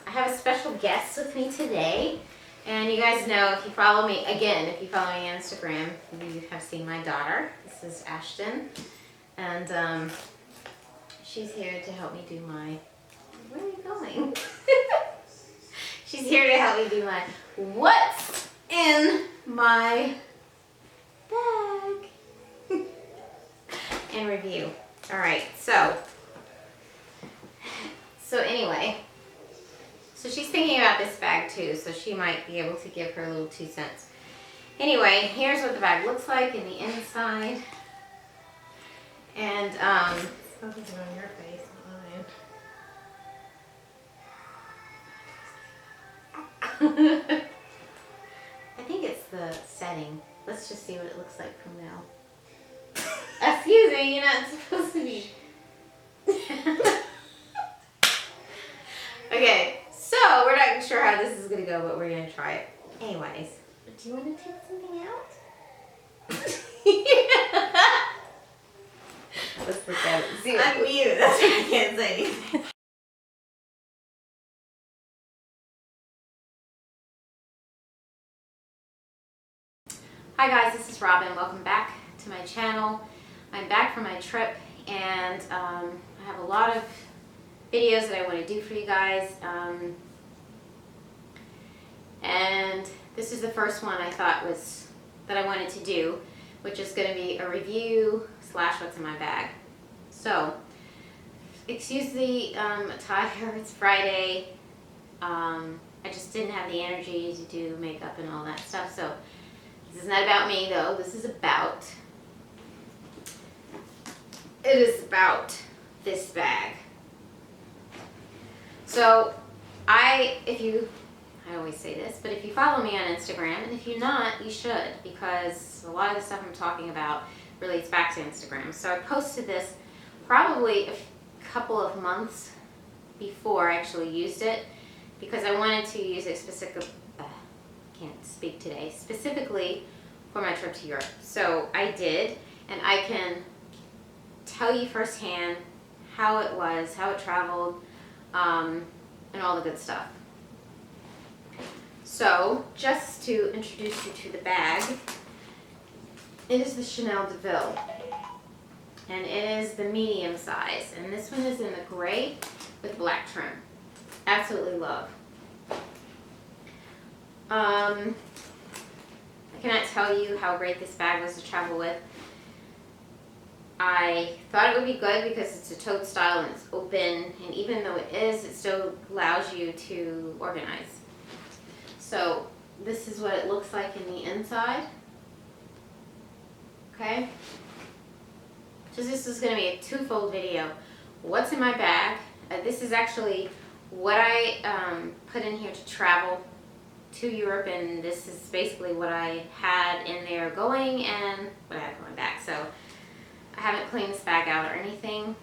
I have a special guest with me today. And you guys know, if you follow me, again, if you follow me on Instagram, you have seen my daughter. This is Ashton. And she's here to help me do my, where are you going? She's here to help me do my, what's in my bag? And review. All right, so anyway, so she's thinking about this bag too, so she might be able to give her little 2 cents. Anyway, here's what the bag looks like in the inside. And focus on your face, not mine. I think it's the setting. Let's just see what it looks like from now. Excuse me, you're not supposed to be. Okay, so we're not sure how this is gonna go, but we're gonna try it. Anyways, do you want to take something out? Let's look at it. See what I'm mute, that's why I can't say anything. Hi guys, this is Robin. Welcome back to my channel. I'm back from my trip, and I have a lot of videos that I want to do for you guys. And this is the first one I thought was that I wanted to do, which is going to be a review / what's in my bag. So, excuse the attire. It's Friday. I just didn't have the energy to do makeup and all that stuff. So this is not about me though. This is about. It is about this bag. So I always say this, but if you follow me on Instagram, and if you're not, you should, because a lot of the stuff I'm talking about relates back to Instagram. So I posted this probably a couple of months before I actually used it, because I wanted to use it specifically for my trip to Europe. So I did, and I can tell you firsthand how it was, how it traveled, and all the good stuff. So, just to introduce you to the bag, it is the Chanel Deauville, and it is the medium size, and this one is in the gray with black trim. Absolutely love. I cannot tell you how great this bag was to travel with. I thought it would be good because it's a tote style and it's open, and even though it is, it still allows you to organize. So this is what it looks like in the inside. Okay? So this is going to be a twofold video. What's in my bag? This is actually what I put in here to travel to Europe, and this is basically what I had in there going and what I had going back. So I haven't cleaned this bag out or anything,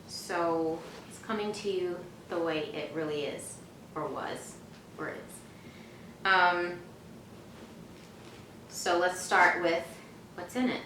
so it's coming to you the way it really is, or was, or is. So let's start with what's in it.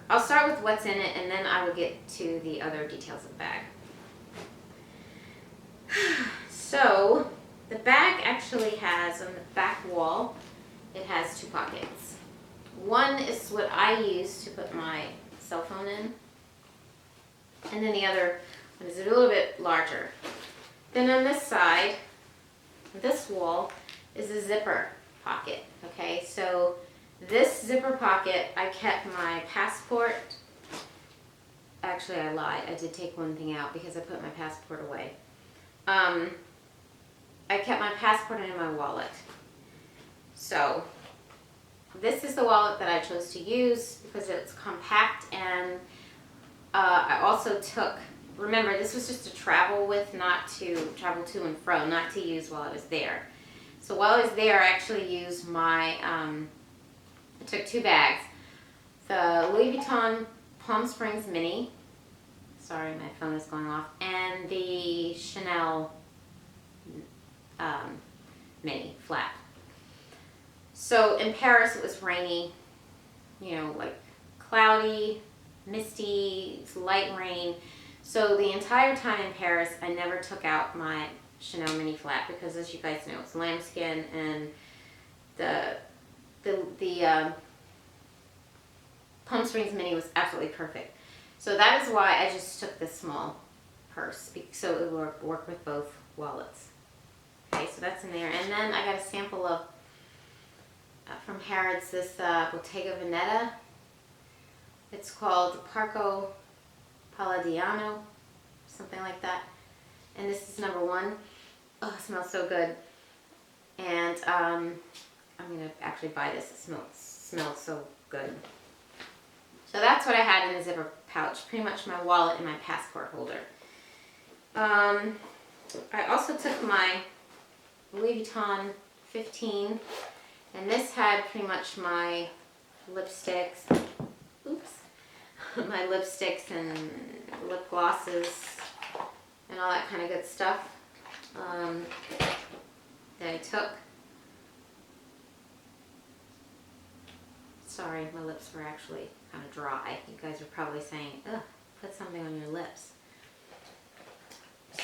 I'll start with what's in it, and then I will get to the other details of the bag. So the bag actually has, on the back wall, it has 2 pockets. One is what I use to put my cell phone in, and then the other one is a little bit larger. Then on this side, this wall, is a zipper pocket. Okay, so this zipper pocket, I kept my passport. Actually, I lied. I did take one thing out because I put my passport away. I kept my passport in my wallet. So this is the wallet that I chose to use because it's compact, and I also took, remember, this was just to travel with, not to travel to and fro, not to use while I was there. So while I was there, I actually used my, I took 2 bags. The Louis Vuitton Palm Springs Mini, sorry, my phone is going off, and the Chanel Mini flat. So in Paris, it was rainy, you know, like cloudy, misty, light rain. So the entire time in Paris, I never took out my Chanel mini flat because, as you guys know, it's lambskin, and the Palm Springs mini was absolutely perfect. So that is why I just took this small purse, so it would work with both wallets. Okay, so that's in there. And then I got a sample of, from Harrods, this Bottega Veneta. It's called Parco Palladiano, something like that. And this is number 1. Oh, it smells so good. And I'm going to actually buy this. It smells so good. So that's what I had in the zipper pouch. Pretty much my wallet and my passport holder. I also took my Louis Vuitton 15. And this had pretty much my lipsticks. Oops. My lipsticks and lip glosses and all that kind of good stuff that I took. Sorry, my lips were actually kind of dry. You guys are probably saying, ugh, put something on your lips.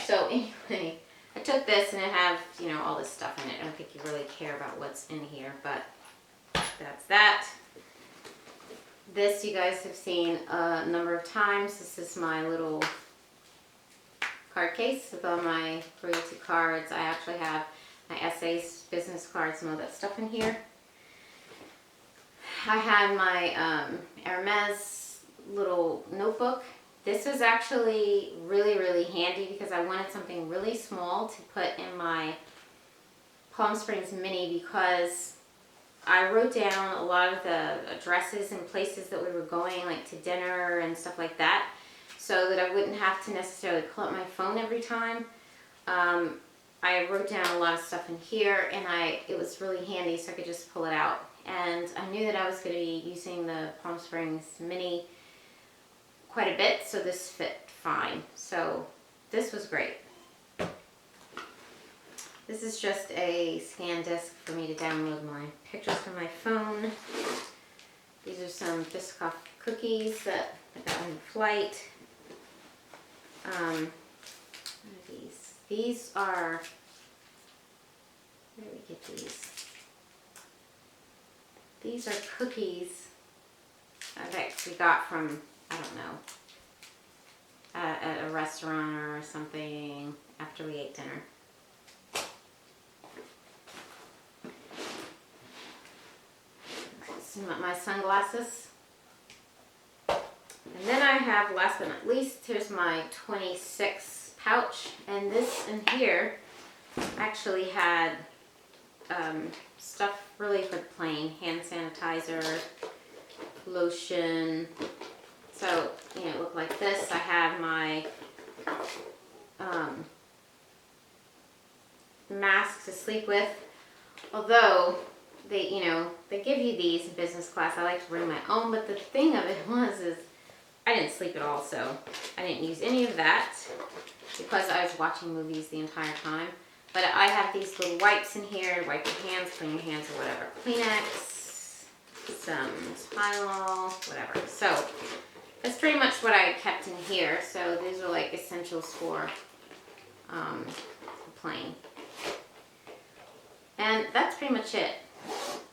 So anyway, I took this and it has, you know, all this stuff in it. I don't think you really care about what's in here, but that's that. This you guys have seen a number of times. This is my little card case with all my royalty cards. I actually have my essays, business cards, and all that stuff in here. I have my Hermes little notebook. This was actually really, really handy because I wanted something really small to put in my Palm Springs mini, because I wrote down a lot of the addresses and places that we were going, like to dinner and stuff like that, so that I wouldn't have to necessarily pull up my phone every time. I wrote down a lot of stuff in here, and it was really handy, so I could just pull it out. And I knew that I was going to be using the Palm Springs mini quite a bit, so this fit fine. So this was great. This is just a scan disc for me to download my pictures from my phone. These are some Biscoff cookies that I got on the flight. What are these? These are, where did we get these? These are cookies that we got from, I don't know, at a restaurant or something after we ate dinner. My sunglasses. And then I have, last but not least, here's my 26 pouch. And this in here actually had stuff really for the plane. Hand sanitizer, lotion. So, you know, it looked like this. I have my mask to sleep with. Although they, you know, they give you these in business class. I like to bring my own, but the thing of it is I didn't sleep at all, so I didn't use any of that because I was watching movies the entire time. But I have these little wipes in here, wipe your hands, clean your hands or whatever. Kleenex, some Tylenol, whatever. So that's pretty much what I kept in here. So these are like essentials for the plane. And that's pretty much it.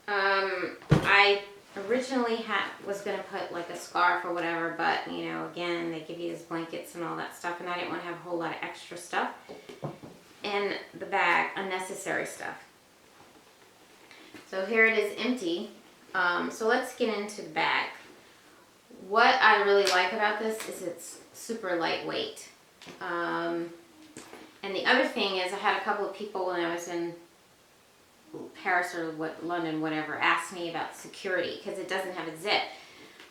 I originally was going to put like a scarf or whatever, but you know, again, they give you these blankets and all that stuff, and I didn't want to have a whole lot of extra stuff in the bag, unnecessary stuff. So here it is empty. So let's get into the bag. What I really like about this is it's super lightweight. And the other thing is I had a couple of people when I was in Paris or London, whatever, asked me about security because it doesn't have a zip.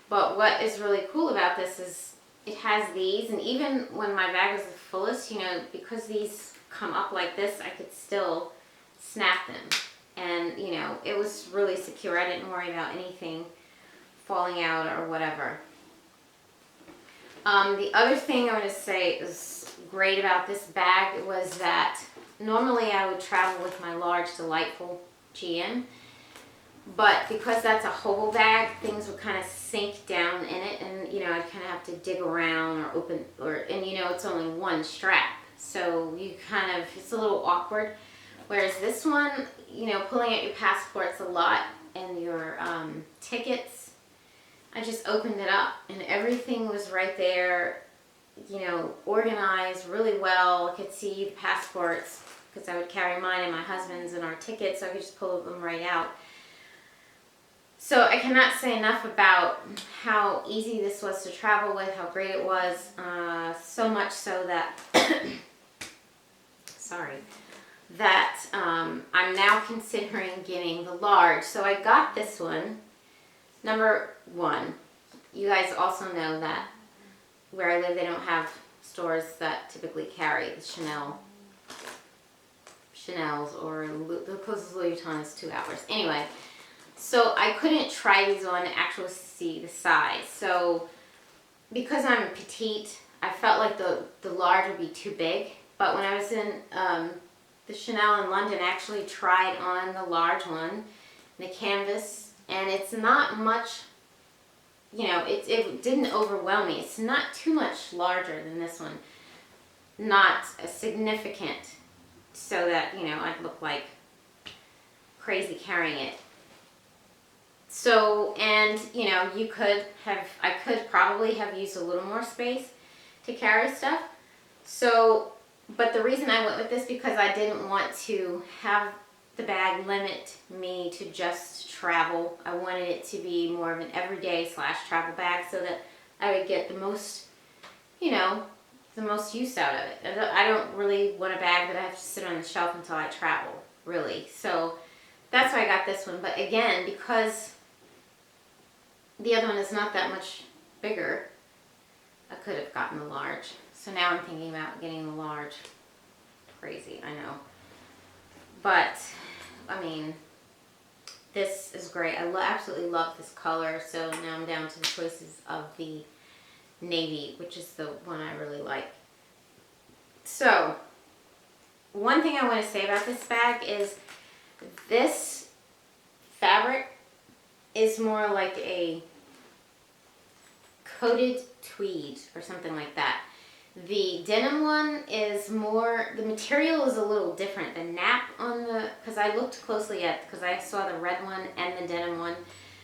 But what is really cool about this is it has these, and even when my bag was the fullest, you know, because these come up like this, I could still snap them. And, you know, it was really secure. I didn't worry about anything falling out or whatever. The other thing I want to say is great about this bag was that normally I would travel with my large, delightful GM, but because that's a hobo bag, things would kind of sink down in it, and you know, I'd kind of have to dig around or open, and you know, it's only one strap, So you kind of, it's a little awkward. Whereas this one, you know, pulling out your passports a lot and your tickets, I just opened it up and everything was right there, you know, organized really well. I could see the passports because I would carry mine and my husband's and our tickets, so I could just pull them right out. So I cannot say enough about how easy this was to travel with, how great it was. So much so that, sorry, that I'm now considering getting the large. So I got this one. Number one, you guys also know that where I live, they don't have stores that typically carry the Chanel's, or the closest Louis Vuitton is 2 hours. Anyway. So I couldn't try these on to actually see the size. So because I'm petite, I felt like the large would be too big. But when I was in the Chanel in London, I actually tried on the large one, the canvas, and it's not much, you know, it didn't overwhelm me. It's not too much larger than this one. Not significant, so that, you know, I'd look like crazy carrying it. So, and, you know, I could probably have used a little more space to carry stuff. So, but the reason I went with this because I didn't want to have the bag limit me to just travel. I wanted it to be more of an everyday / travel bag so that I would get the most, you know, the most use out of it. I don't really want a bag that I have to sit on the shelf until I travel, really. So that's why I got this one. But again, because the other one is not that much bigger, I could have gotten the large. So now I'm thinking about getting the large. Crazy, I know. But, I mean, this is great. I absolutely love this color. So now I'm down to the choices of the navy, which is the one I really like. So, one thing I want to say about this bag is this fabric is more like a coated tweed or something like that. The denim one is more, the material is a little different. The nap on the, because I looked closely at, because I saw the red one and the denim one.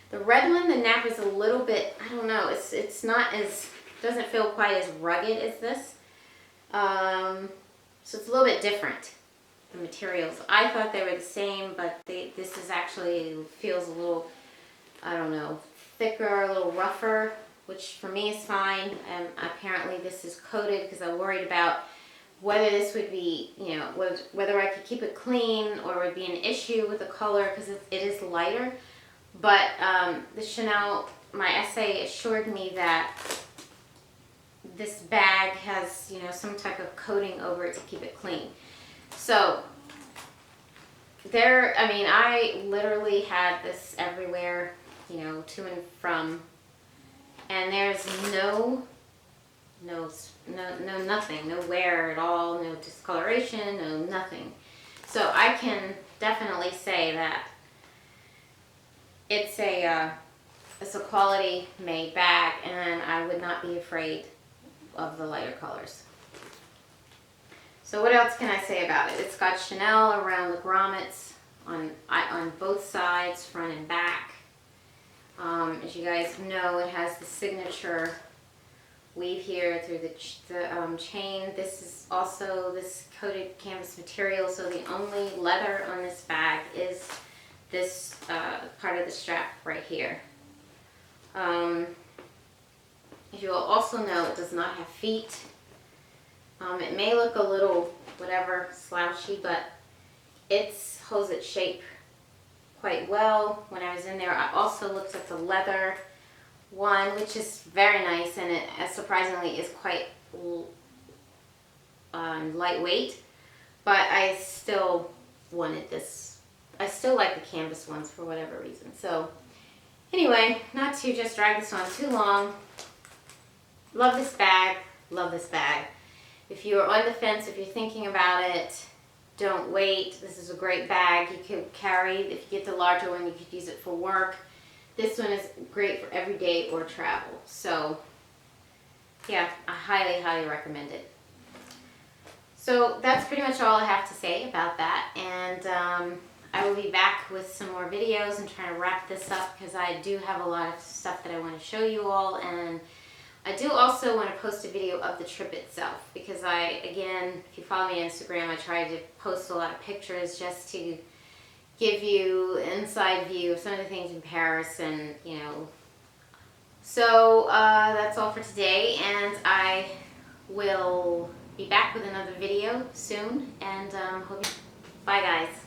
The red one, the nap is a little bit, I don't know, it's not as, doesn't feel quite as rugged as this. So it's a little bit different, the materials. I thought they were the same, but this is actually, feels a little, I don't know, thicker, a little rougher, which for me is fine. And apparently this is coated because I worried about whether this would be, you know, whether I could keep it clean or would be an issue with the color because it is lighter. But the Chanel, my essay assured me that this bag has, you know, some type of coating over it to keep it clean. So there, I mean, I literally had this everywhere, you know, to and from, and there's no nothing, no wear at all, no discoloration, no nothing. So I can definitely say that it's a quality made bag, and I would not be afraid of the lighter colors. So what else can I say about it? It's got Chanel around the grommets on both sides, front and back. As you guys know, it has the signature weave here through the chain. This is also this coated canvas material, so the only leather on this bag is this part of the strap right here. As you will also know, it does not have feet. It may look a little whatever slouchy, but it holds its shape quite well. When I was in there, I also looked at the leather one, which is very nice, and it surprisingly is quite lightweight, but I still wanted this. I still like the canvas ones for whatever reason. So anyway, not to just drag this on too long, love this bag, love this bag. If you're on the fence, if you're thinking about it, don't wait. This is a great bag. You could carry, if you get the larger one, you could use it for work. This one is great for everyday or travel. So yeah, I highly, highly recommend it. So that's pretty much all I have to say about that. And I will be back with some more videos and trying to wrap this up because I do have a lot of stuff that I want to show you all. And I do also want to post a video of the trip itself because again, if you follow me on Instagram, I try to post a lot of pictures just to give you an inside view of some of the things in Paris and, you know. So that's all for today, and I will be back with another video soon, and hope you, bye guys.